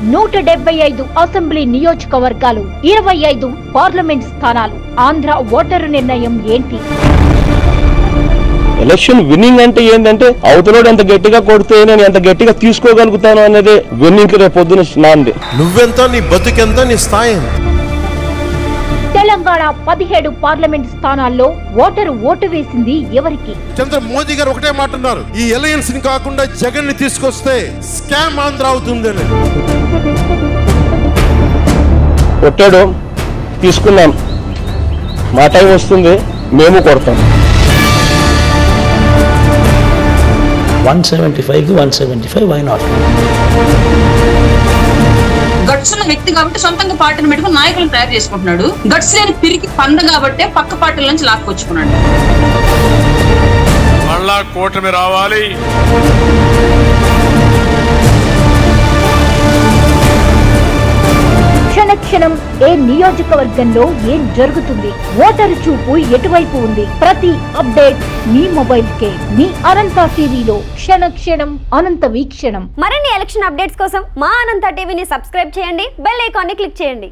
175 assembly నియోజకవర్గాలు, 25 parliament స్థానాలు. Andhra voter నిర్ణయం ఏంటి? ఎలక్షన్ విన్నింగ్ అంటే ఏంటంటే అవతలోడు ఎంత గట్టిగా కొడితే నేను ఎంత గట్టిగా తీసుకోగలుగుతాను అనేది విన్నింగ్ రేపు పొద్దున నాంది. నువ్వెంత, నీ బతుకెంత, నీ స్థాయి ఎంత? తెలంగాణ 17 పార్లమెంట్ స్థానాల్లో ఓటు వేసింది ఎవరికి? చంద్ర మోదీ గారు ఒకటే మాట అన్నారు, ఈ అలయన్స్ ని కాకుండా జగన్ ని తీసుకొస్తే స్కామ్ ఆంధ్ర అవుతుందని. కొట్టాడు, తీసుకున్నాం, మా టైం వస్తుంది, మేము కొడతాం. 175 175 వై నాట్? గట్స్ ఉన్న వ్యక్తి కాబట్టి సొంతంగా పార్టీని పెట్టుకుని నాయకులను తయారు చేసుకుంటున్నాడు. గట్స్ లేని పిరికి పంద కాబట్టి పక్క పార్టీల నుంచి లాక్కొచ్చుకున్నాడు. మళ్ళా కూటమి రావాలి. క్షణక్షణం ఏ నియోజకవర్గంలో ఏం జరుగుతుంది, ఓటరు చూపు ఎటువైపు ఉంది, ప్రతి అప్డేట్ మీ మొబైల్ కే. మీ అనంత టీవీలో క్షణక్షణం అనంత వీక్షణం. మరిన్ని ఎలక్షన్ అప్డేట్స్ కోసం మా అనంత టీవీని సబ్స్క్రైబ్ చేయండి, బెల్ ఐకాన్ ని క్లిక్ చేయండి.